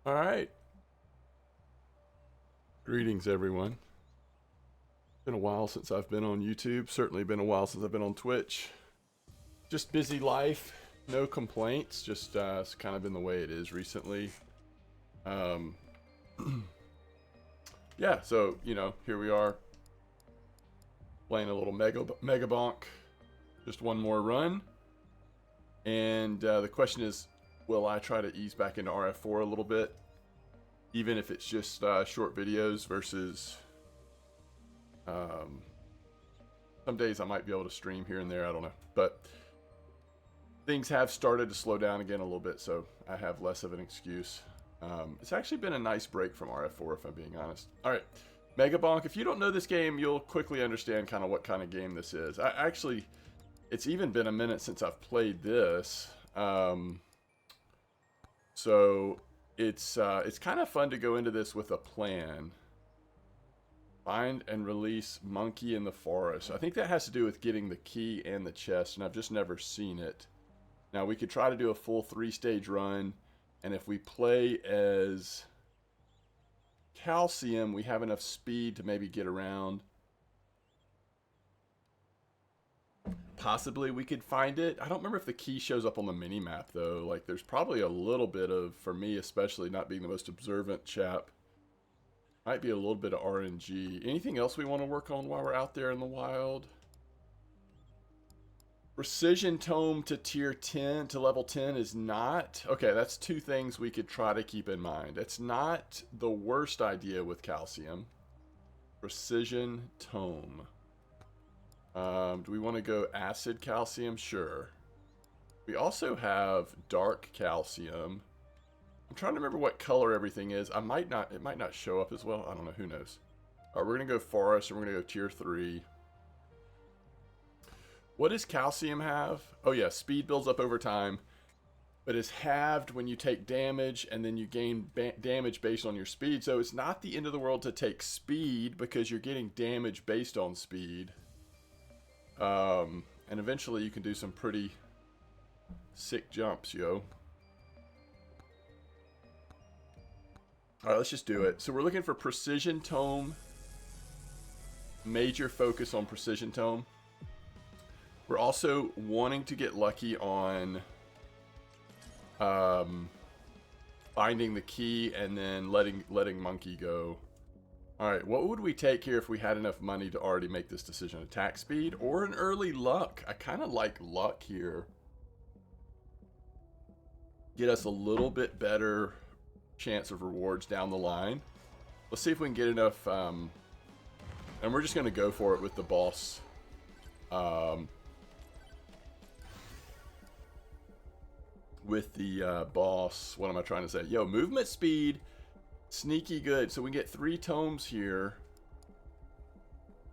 All right. Greetings, everyone. Been a while since I've been on YouTube. Certainly been a while since I've been on Twitch. Just busy life. No complaints. Just it's kind of been the way it is recently. Um, yeah, so, here we are playing a little Megabonk. Just one more run. And the question is, will I try to ease back into RF4 a little bit? Even if it's just short videos versus some days I might be able to stream here and there, I don't know. But things have started to slow down again a little bit, so I have less of an excuse. It's actually been a nice break from RF4, if I'm being honest. All right, Megabonk. If you don't know this game, you'll quickly understand kind of what kind of game this is. It's even been a minute since I've played this. So it's kind of fun to go into this with a plan. Find and release monkey in the forest. I think that has to do with getting the key and the chest, and I've just never seen it. Now, we could try to do a full 3-stage run, and if we play as Calcium, we have enough speed to maybe get around. Possibly we could find it. I don't remember if the key shows up on the mini-map, though. Like, there's probably a little bit of, for me especially, not being the most observant chap, might be a little bit of RNG. Anything else we want to work on while we're out there in the wild? Precision Tome to tier 10, to level 10 is not... Okay, that's two things we could try to keep in mind. It's not the worst idea with Calcium. Precision Tome. Do we want to go Acid Calcium? Sure. We also have Dark Calcium. I'm trying to remember what color everything is. It might not show up as well. I don't know. Who knows? All right, we're going to go Forest, and we're going to go tier 3. What does Calcium have? Oh, yeah. Speed builds up over time, but is halved when you take damage, and then you gain damage based on your speed. So it's not the end of the world to take speed because you're getting damage based on speed. And eventually you can do some pretty sick jumps, yo. Alright, let's just do it. So we're looking for Precision Tome. Major focus on Precision Tome. We're also wanting to get lucky on finding the key and then letting Monkey go. Alright, what would we take here if we had enough money to already make this decision? Attack speed or an early luck? I kind of like luck here. Get us a little bit better chance of rewards down the line. Let's see if we can get enough, and we're just going to go for it with the boss. With the boss, what am I trying to say? Yo, movement speed, sneaky good. So we get 3 tomes here.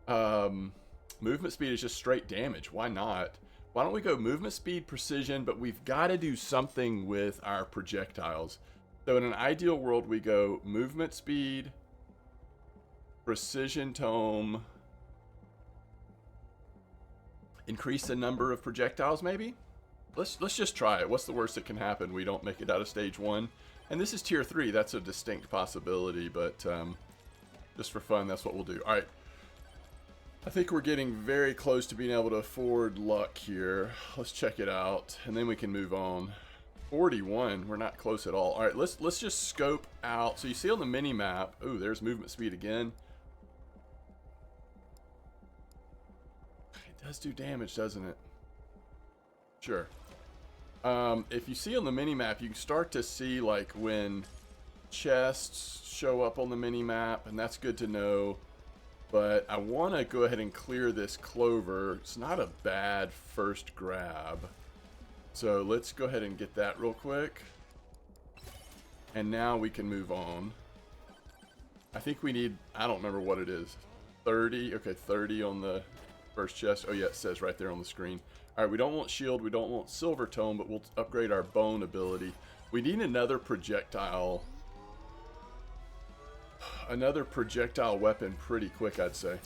Movement speed is just straight damage. Why not? Why don't we go movement speed, precision, but we've got to do something with our projectiles. So in an ideal world, we go movement speed, precision tome, increase the number of projectiles maybe? Let's just try it. What's the worst that can happen? We don't make it out of stage 1. And this is tier 3. That's a distinct possibility, but just for fun, that's what we'll do. Alright. I think we're getting very close to being able to afford luck here. Let's check it out, and then we can move on. 41. We're not close at all. Alright, let's just scope out. So you see on the mini-map, ooh, there's movement speed again. It does do damage, doesn't it? Sure. If you see on the mini-map, you can start to see like when chests show up on the mini-map, and that's good to know. But I want to go ahead and clear this clover. It's not a bad first grab. So let's go ahead and get that real quick. And now we can move on. I think we need, I don't remember what it is. 30, okay, 30 on the first chest. Oh yeah, it says right there on the screen. Alright, we don't want shield, we don't want silver tome, but we'll upgrade our bone ability. We need another projectile. Another projectile weapon pretty quick, I'd say.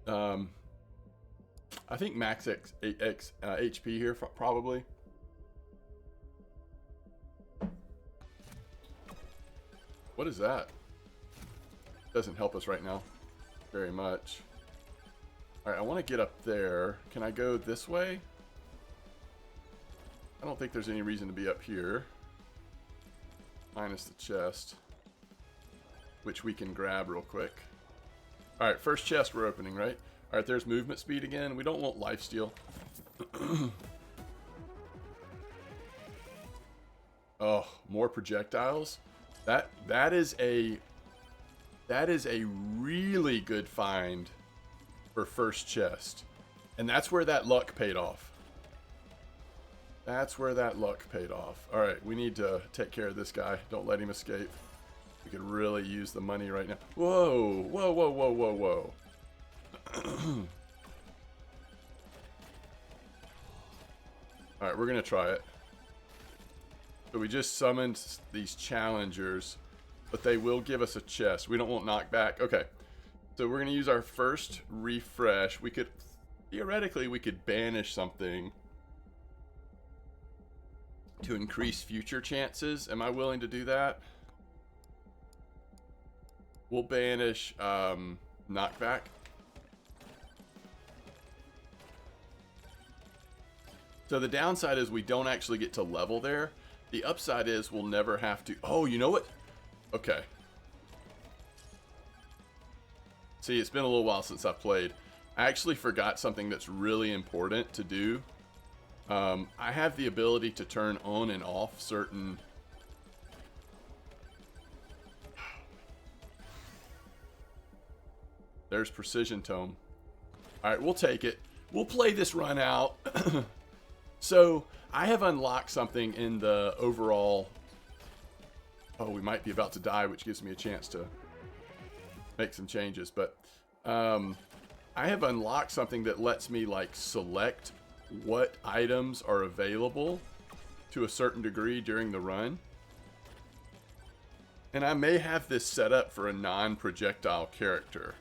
I think max HP here, probably. What is that? Doesn't help us right now very much. Alright, I want to get up there. Can I go this way? I don't think there's any reason to be up here. Minus the chest, which we can grab real quick. Alright, first chest we're opening, right? Alright, there's movement speed again. We don't want lifesteal. Oh, more projectiles. That is a really good find for first chest. And that's where that luck paid off. That's where that luck paid off. Alright, we need to take care of this guy. Don't let him escape. We could really use the money right now. Whoa, whoa, whoa, whoa, whoa, whoa. Alright, we're going to try it. So we just summoned these challengers, but they will give us a chest. We don't want knockback. Okay, so we're going to use our first refresh. We could, theoretically, we could banish something to increase future chances. Am I willing to do that? We'll banish knockback. So the downside is we don't actually get to level there. The upside is we'll never have to... Oh, you know what? Okay. See, it's been a little while since I've played. I actually forgot something that's really important to do. I have the ability to turn on and off certain... There's Precision Tome. Alright, we'll take it. We'll play this run out. So, I have unlocked something in the overall... Oh, we might be about to die, which gives me a chance to make some changes. But, I have unlocked something that lets me, like, select what items are available to a certain degree during the run. And I may have this set up for a non-projectile character.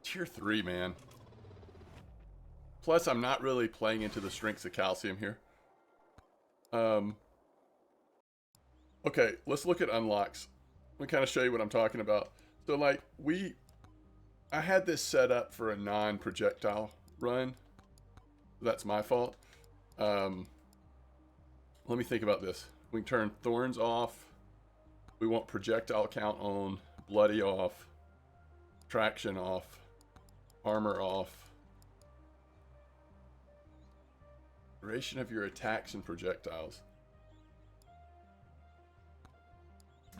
Tier 3, man. Plus, I'm not really playing into the strengths of calcium here. Okay, let's look at unlocks. Let me kind of show you what I'm talking about. So, like, I had this set up for a non-projectile run. That's my fault. Let me think about this. We can turn thorns off. We want projectile count on, bloody off, traction off, armor off. Duration of your attacks and projectiles.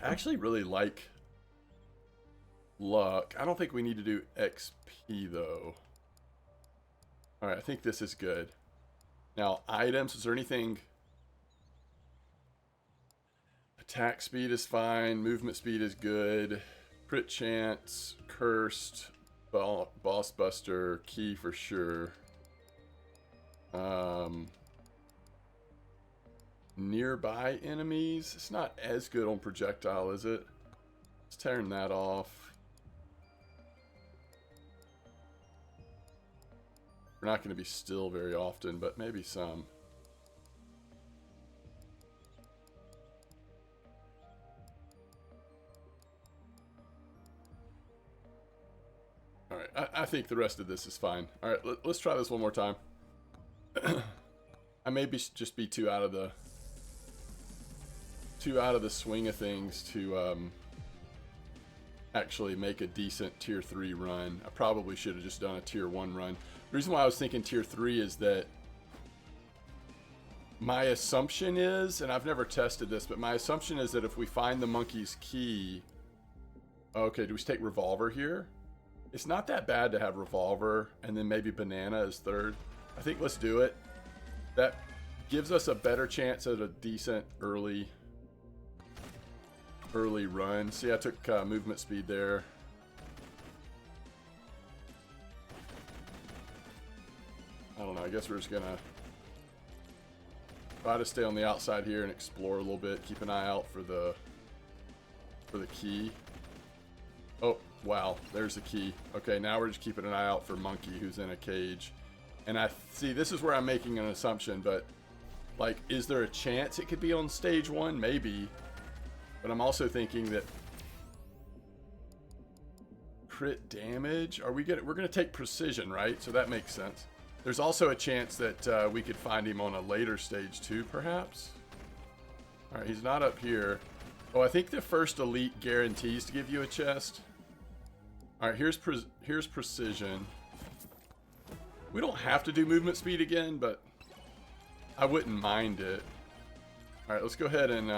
I actually really like luck. I don't think we need to do XP though. Alright, I think this is good. Now, items, is there anything... Attack speed is fine, movement speed is good, crit chance, cursed, boss buster, key for sure. Nearby enemies, it's not as good on projectile, is it? Let's turn that off. We're not going to be still very often, but maybe some. Alright, I think the rest of this is fine. Alright, let's try this one more time. I may just be too out of the swing of things to actually make a decent tier 3 run. I probably should have just done a tier 1 run. The reason why I was thinking tier 3 is that my assumption is, and I've never tested this, but my assumption is that if we find the monkey's key... Okay, do we take revolver here? It's not that bad to have revolver and then maybe banana as third. I think let's do it. That gives us a better chance at a decent early run. See, I took movement speed there. I don't know, I guess we're just gonna try to stay on the outside here and explore a little bit. Keep an eye out for the key. Oh, wow, there's the key. Okay, now we're just keeping an eye out for Monkey, who's in a cage. And I see this is where I'm making an assumption, but like, is there a chance it could be on stage 1? Maybe. But I'm also thinking that crit damage, we're gonna take precision, right? So that makes sense. There's also a chance that we could find him on a later stage too, perhaps. All right, he's not up here. Oh, I think the first elite guarantees to give you a chest. All right, here's precision. We don't have to do movement speed again, but I wouldn't mind it. All right, let's go ahead and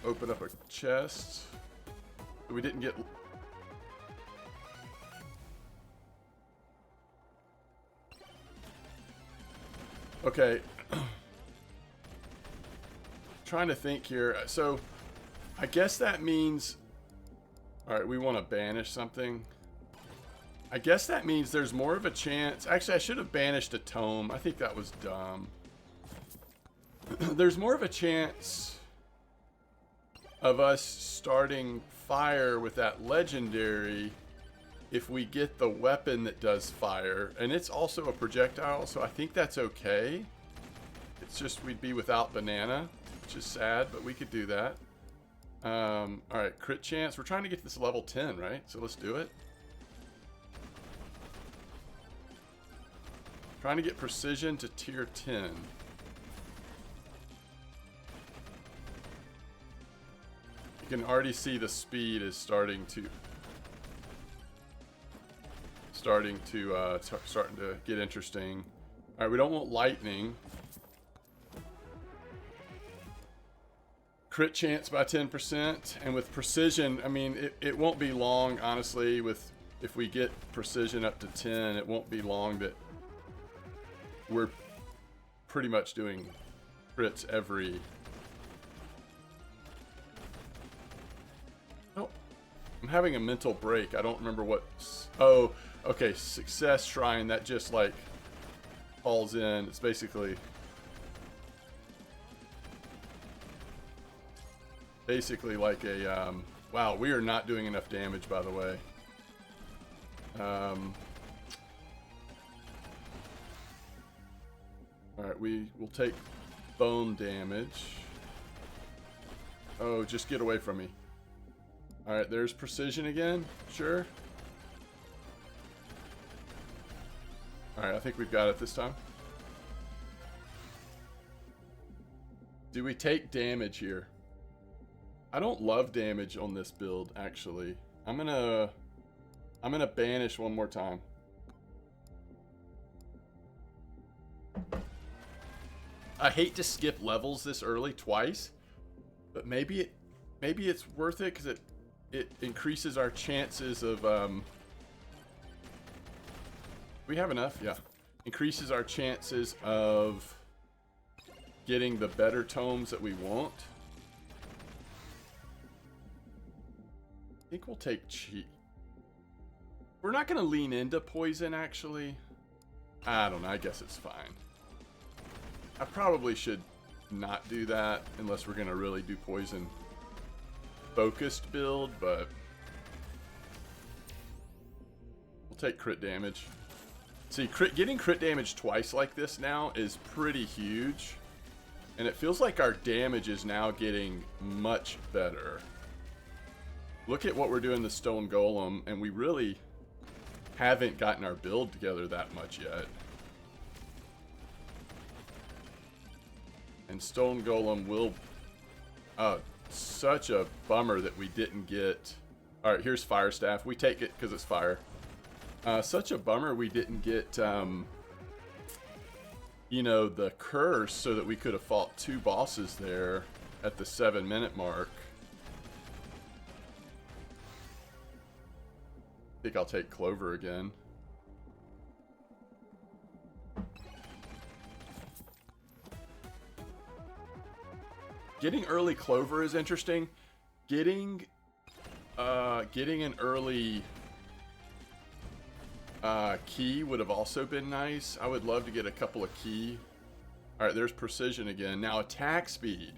open up a chest. We didn't get... Okay. Trying to think here. So, I guess that means... Alright, we want to banish something. I guess that means there's more of a chance... Actually, I should have banished a tome. I think that was dumb. There's more of a chance of us starting fire with that legendary if we get the weapon that does fire. And it's also a projectile, so I think that's okay. It's just we'd be without banana, which is sad, but we could do that. Alright, crit chance. We're trying to get to this level 10, right? So let's do it. Trying to get precision to tier 10. You can already see the speed is starting to get interesting. All right, we don't want lightning. Crit chance by 10%, and with precision, I mean, it won't be long, honestly. If we get precision up to 10, it won't be long that we're pretty much doing crits every... Oh, I'm having a mental break. I don't remember what... Oh, okay, success shrine, that just like falls in. It's basically like a... wow, we are not doing enough damage, by the way. Alright, we will take bone damage. Oh, just get away from me. Alright, there's precision again. Sure. Alright, I think we've got it this time. Do we take damage here? I don't love damage on this build, actually. I'm gonna banish one more time. I hate to skip levels this early twice, but maybe it's worth it because it increases our chances of we have enough, yeah. Increases our chances of getting the better tomes that we want. I think we'll take cheat. We're not gonna lean into poison, actually. I don't know, I guess it's fine. I probably should not do that unless we're gonna really do poison focused build, but we'll take crit damage. See, getting crit damage twice like this now is pretty huge, and it feels like our damage is now getting much better. Look at what we're doing to Stone Golem, and we really haven't gotten our build together that much yet. And Stone Golem will... such a bummer that we didn't get... Alright, here's Fire Staff. We take it because it's fire. Such a bummer we didn't get, you know, the curse so that we could have fought 2 bosses there at the 7-minute mark. I think I'll take Clover again. Getting early Clover is interesting. Getting an early key would have also been nice. I would love to get a couple of key. All right, there's precision again. Now attack speed,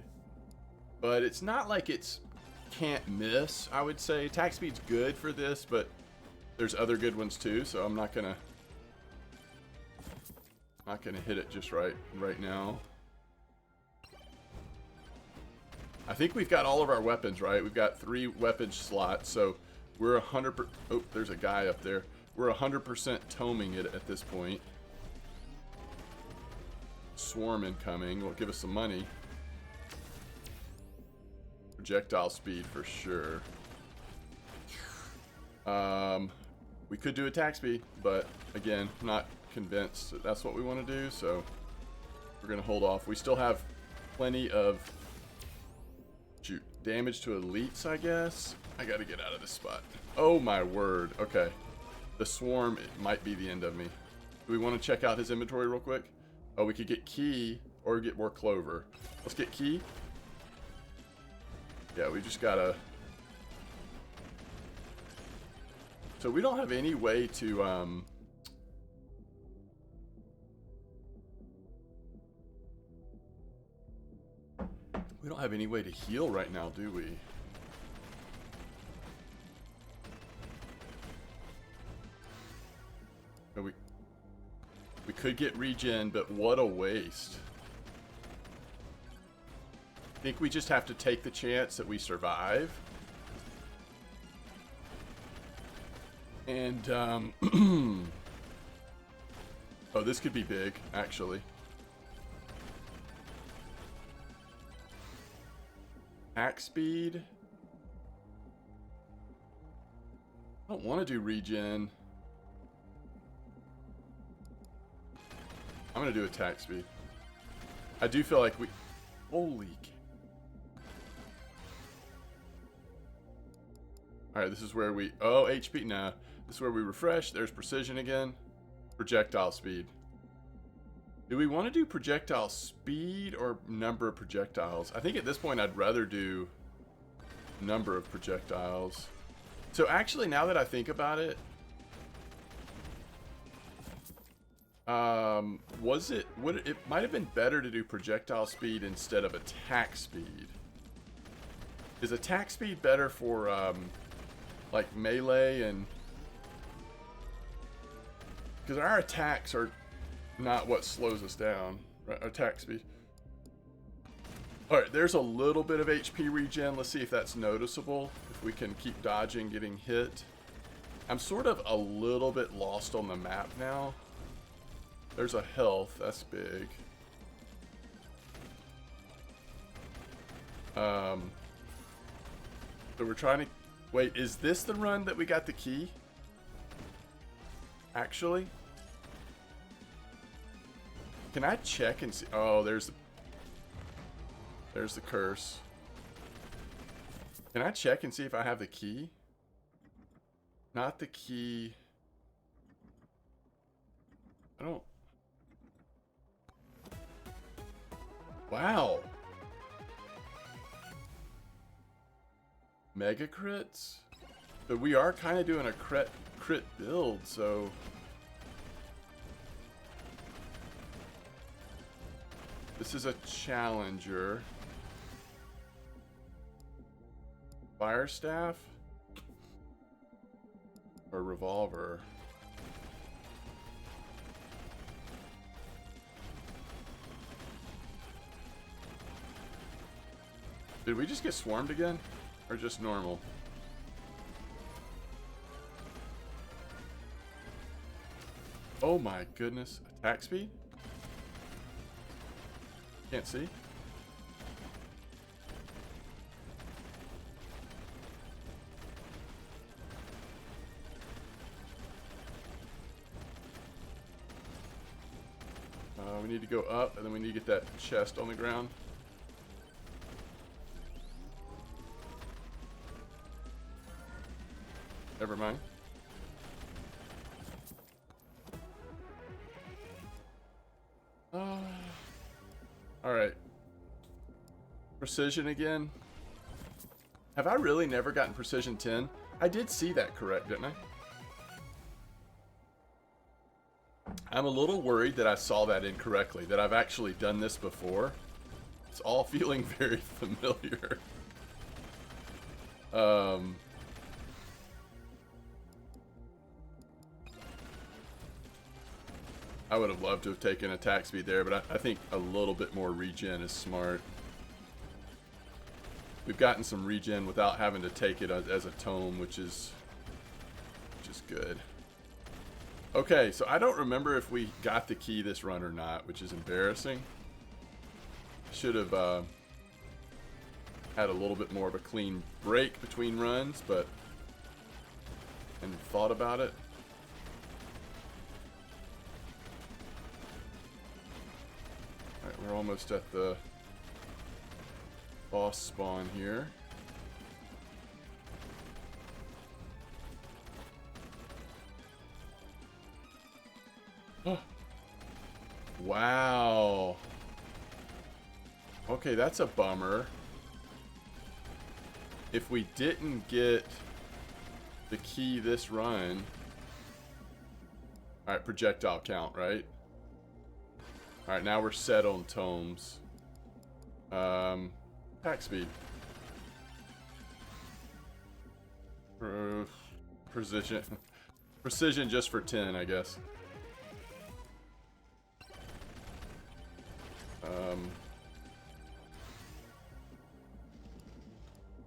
but it's not like it's can't miss. I would say attack speed's good for this, but there's other good ones too, so I'm not gonna hit it just right now. I think we've got all of our weapons, right? We've got 3 weapon slots, so we're 100%. Oh, there's a guy up there. We're 100% toming it at this point. Swarm incoming will give us some money. Projectile speed for sure. We could do attack speed, but again, not convinced that that's what we want to do, so we're gonna hold off. We still have plenty of damage to elites, I guess. I gotta get out of this spot. Oh my word. Okay, the swarm, it might be the end of me. Do we want to check out his inventory real quick? Oh, we could get key or get more clover. Let's get key. Yeah, we just gotta. So we don't have any way to we don't have any way to heal right now, do we? We could get regen, but what a waste. I think we just have to take the chance that we survive. And, oh, this could be big, actually. Attack speed. I don't want to do regen. I'm going to do attack speed. I do feel like we... Holy... Alright, this is where we... Oh, HP. Nah. This is where we refresh. There's precision again. Projectile speed. Do we want to do projectile speed or number of projectiles? I think at this point I'd rather do number of projectiles. So actually, now that I think about it... it might have been better to do projectile speed instead of attack speed. Is attack speed better for like melee and... Because our attacks are not what slows us down. Right? Attack speed. Alright, there's a little bit of HP regen. Let's see if that's noticeable. If we can keep dodging, getting hit. I'm sort of a little bit lost on the map now. There's a health. That's big. So we're trying to... Wait, is this the run that we got the key? Actually? Can I check and see? Oh, there's the curse. Can I check and see if I have the key? Not the key. I don't... Wow. Mega crits? But we are kind of doing a crit build, so... This is a challenger. Fire staff? Or revolver? Did we just get swarmed again? Or just normal? Oh my goodness. Attack speed? Can't see. We need to go up, and then we need to get that chest on the ground. Never mind. Alright. Precision again. Have I really never gotten precision 10? I did see that correct, didn't I? I'm a little worried that I saw that incorrectly, that I've actually done this before. It's all feeling very familiar. I would have loved to have taken attack speed there, but I think a little bit more regen is smart. We've gotten some regen without having to take it as a tome, which is good. Okay, so I don't remember if we got the key this run or not, which is embarrassing. Should have had a little bit more of a clean break between runs, but and thought about it. Alright, we're almost at the boss spawn here. Oh. Wow. Okay, that's a bummer. If we didn't get the key this run... Alright, projectile count, right? Alright, now we're set on tomes. Attack speed. Precision. Precision just for 10, I guess.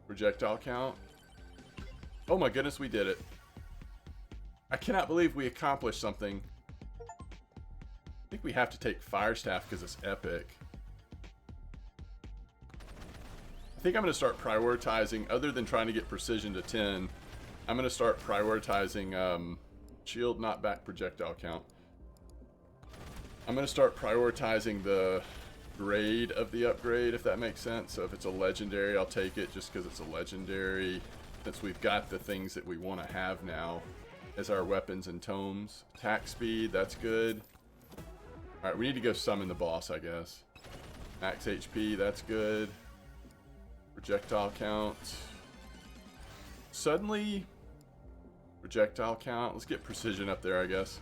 Projectile count. Oh my goodness, we did it. I cannot believe we accomplished something. I think we have to take Fire Staff because it's epic. I think I'm going to start prioritizing, other than trying to get precision to 10, I'm going to start prioritizing shield, not back projectile count. I'm going to start prioritizing the grade of the upgrade, if that makes sense. So if it's a legendary, I'll take it just because it's a legendary, since we've got the things that we want to have now as our weapons and tomes. Attack speed, that's good. Alright, we need to go summon the boss, I guess. Max HP, that's good. Projectile count. Suddenly, projectile count. Let's get precision up there, I guess.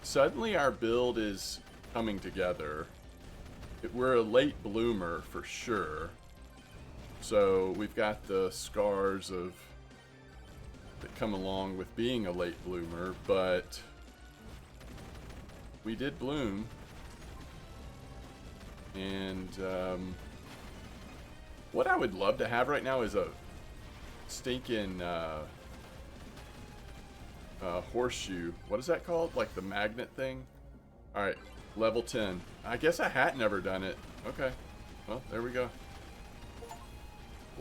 Suddenly our build is coming together. We're a late bloomer for sure. So we've got the scars of that come along with being a late bloomer, but we did bloom. And what I would love to have right now is a stinking horseshoe. What is that called? Like the magnet thing? Alright, level 10. I guess I had never done it. Okay. Well, there we go.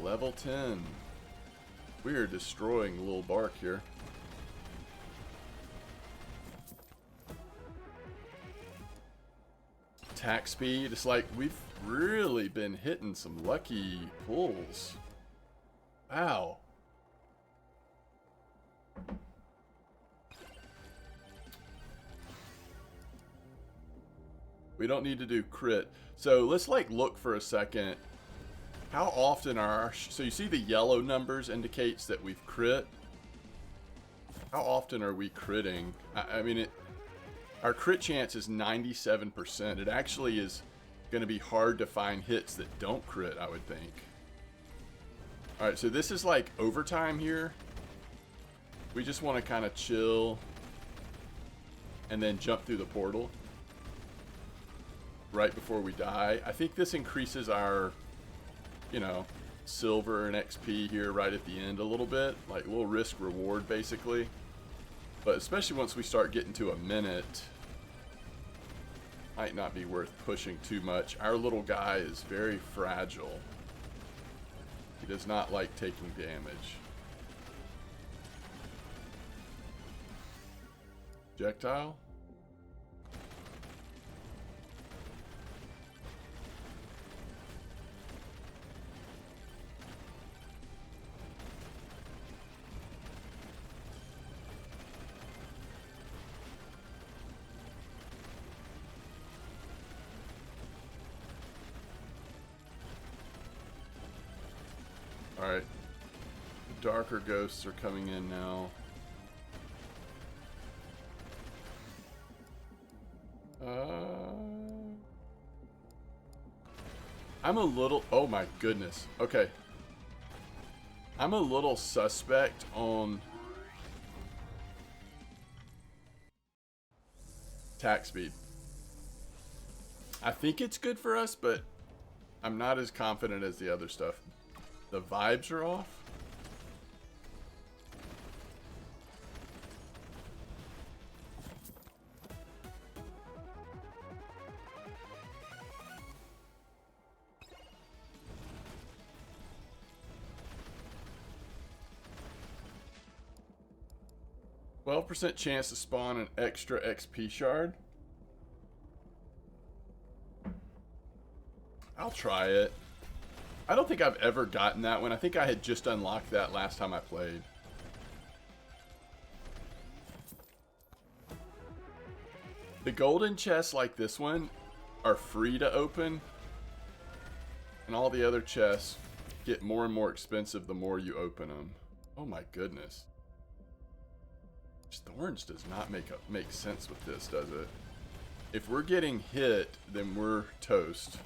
Level 10. We are destroying the little bark here. Attack speed. It's like we've really been hitting some lucky pulls. Wow. We don't need to do crit. So let's like look for a second. How often are our... So you see the yellow numbers indicates that we've crit. How often are we critting? I mean, our crit chance is 97%. It actually is going to be hard to find hits that don't crit, I would think. Alright, so this is like overtime here. We just want to kind of chill and then jump through the portal right before we die. I think this increases our, you know, silver and XP here right at the end a little bit. Like a little risk reward basically. But especially once we start getting to a minute, might not be worth pushing too much. Our little guy is very fragile. He does not like taking damage. Projectile? Alright. Darker ghosts are coming in now. I'm a little... Oh my goodness. Okay. I'm a little suspect on... attack speed. I think it's good for us, but I'm not as confident as the other stuff. The vibes are off. %12 chance to spawn an extra XP shard. I'll try it. I don't think I've ever gotten that one. I think I had just unlocked that last time I played. The golden chests like this one are free to open. And all the other chests get more and more expensive the more you open them. Oh my goodness. Thorns does not make sense with this, does it? If we're getting hit, then we're toast.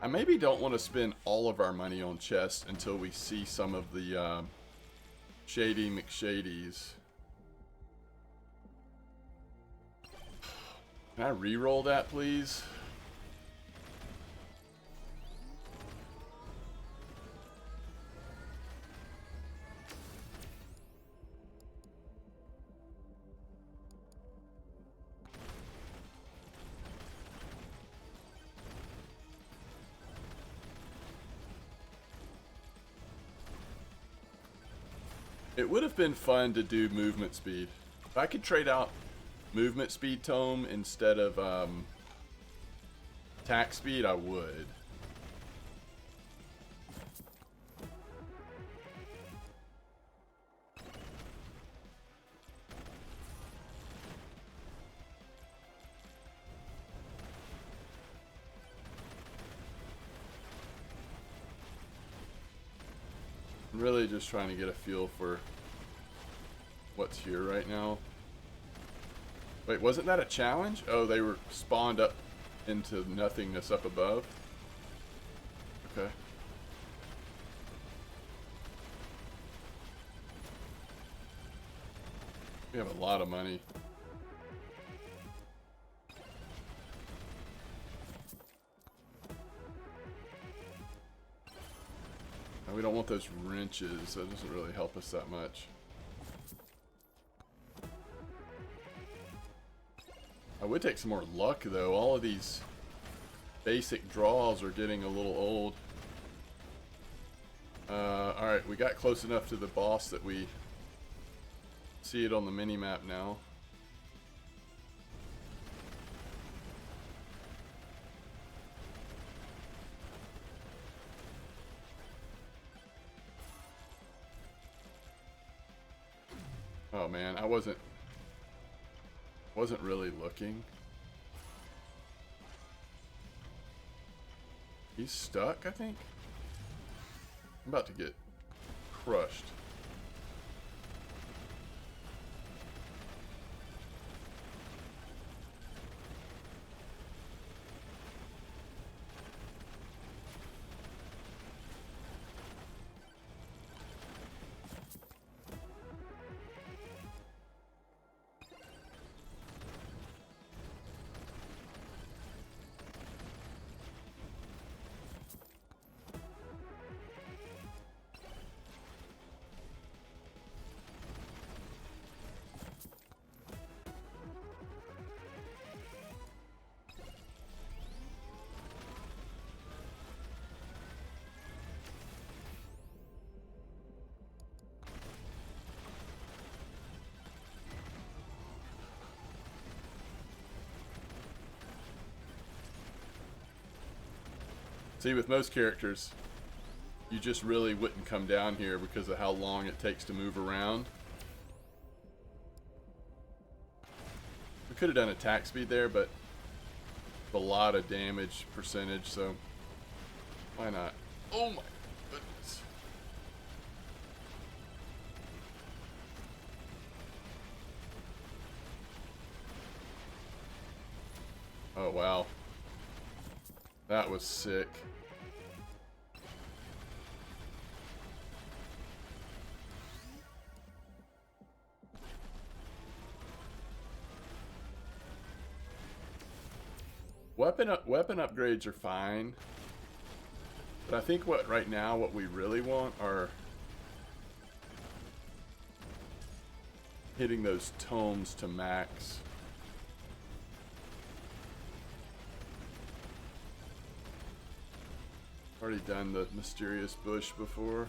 I maybe don't want to spend all of our money on chests until we see some of the Shady McShadies. Can I re-roll that, please? It would have been fun to do movement speed. If I could trade out movement speed tome instead of attack speed, I would. I'm really just trying to get a feel for what's here right now. Wait, wasn't that a challenge? Oh, they were spawned up into nothingness up above. Okay. We have a lot of money. And we don't want those wrenches. That doesn't really help us that much. I would take some more luck, though. All of these basic draws are getting a little old. Alright, we got close enough to the boss that we see it on the mini-map now. Oh man, I wasn't really looking. He's stuck, I think. I'm about to get crushed. See, with most characters, you just really wouldn't come down here because of how long it takes to move around. We could have done attack speed there, but a lot of damage percentage, so why not? Oh my goodness. Oh wow. That was sick. Weapon upgrades are fine. But I think right now what we really want are hitting those tomes to max. Already done the mysterious bush before.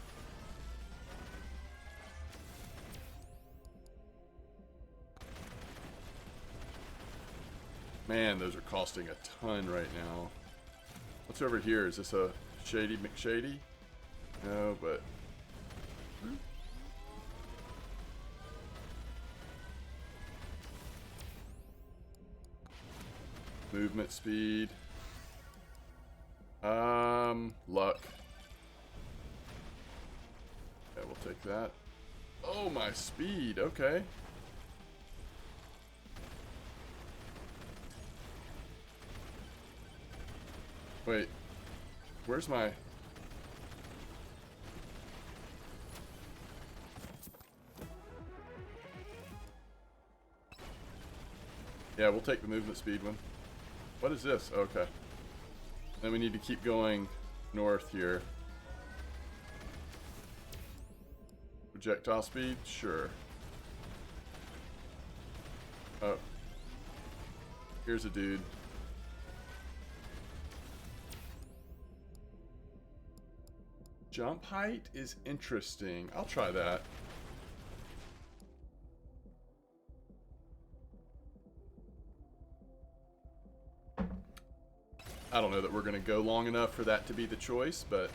Man, those are costing a ton right now. What's over here? Is this a Shady McShady? No, but... Movement speed. Luck. Yeah, we'll take that. Oh, my speed. Okay. Wait. Where's my... Yeah, we'll take the movement speed one. What is this? Okay. Then we need to keep going north here. Projectile speed? Sure. Oh. Here's a dude. Jump height is interesting. I'll try that. I don't know that we're going to go long enough for that to be the choice, but...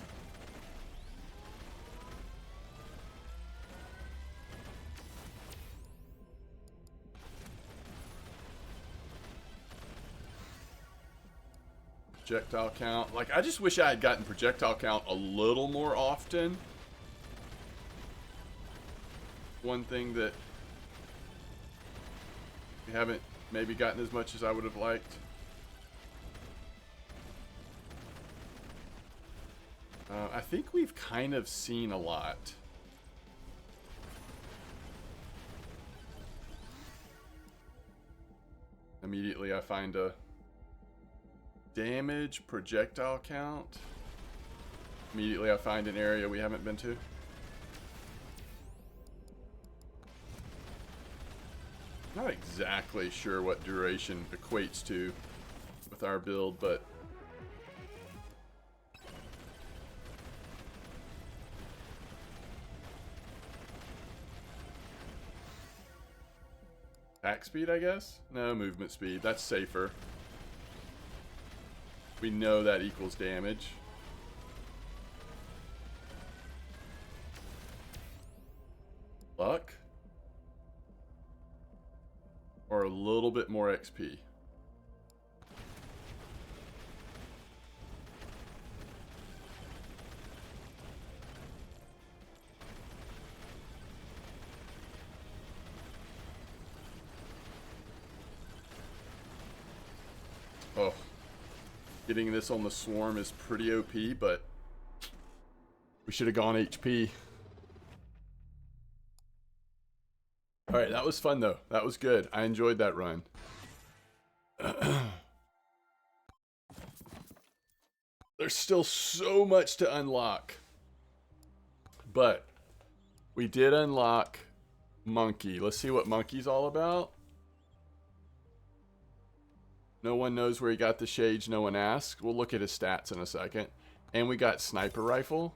Projectile count. Like, I just wish I had gotten projectile count a little more often. One thing that we haven't maybe gotten as much as I would have liked. I think we've kind of seen a lot. Immediately I find a damage projectile count. Immediately I find an area we haven't been to. Not exactly sure what duration equates to with our build, but attack speed, I guess? No, movement speed. That's safer. We know that equals damage. Luck? Or a little bit more XP? Oh. Getting this on the swarm is pretty OP, but we should have gone HP. Alright, that was fun though. That was good. I enjoyed that run. There's still so much to unlock. But we did unlock Monkey. Let's see what Monkey's all about. No one knows where he got the shades. No one asked. We'll look at his stats in a second. And we got sniper rifle.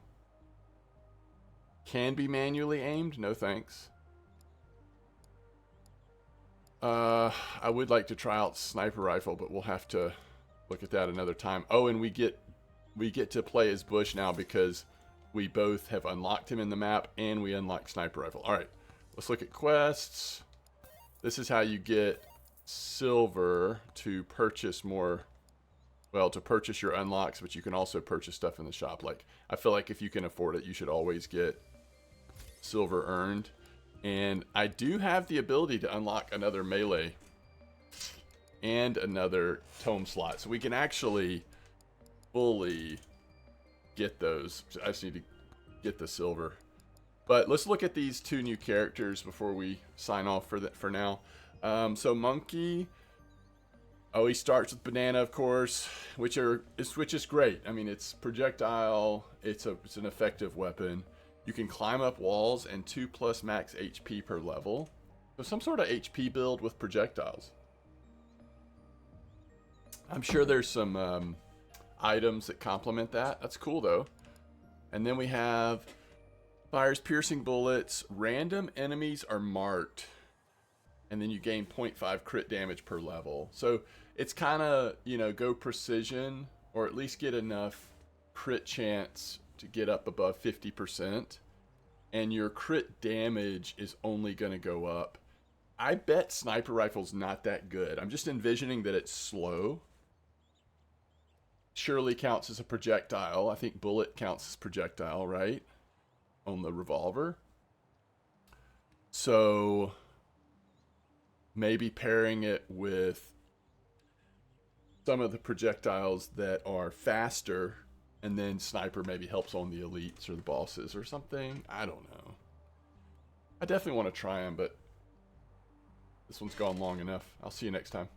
Can be manually aimed. No thanks. I would like to try out sniper rifle, but we'll have to look at that another time. Oh, and we get to play as Bush now because we both have unlocked him in the map and we unlocked sniper rifle. All right, let's look at quests. This is how you get silver to purchase more, well, to purchase your unlocks, but you can also purchase stuff in the shop. Like, I feel like if you can afford it, you should always get silver earned. And I do have the ability to unlock another melee and another tome slot, so we can actually fully get those. I just need to get the silver. But let's look at these two new characters before we sign off for now. So Monkey, Oh, he starts with banana, of course, which is great. I mean, it's projectile. It's an effective weapon. You can climb up walls and 2+ max HP per level. So some sort of HP build with projectiles. I'm sure there's some items that complement that. That's cool though. And then we have fires piercing bullets. Random enemies are marked. And then you gain 0.5 crit damage per level. So it's kind of, go precision, or at least get enough crit chance to get up above 50%. And your crit damage is only going to go up. I bet sniper rifle's not that good. I'm just envisioning that it's slow. Surely counts as a projectile. I think bullet counts as projectile, right? On the revolver. So maybe pairing it with some of the projectiles that are faster, and then sniper maybe helps on the elites or the bosses or something. I don't know. I definitely want to try them, but this one's gone long enough. I'll see you next time.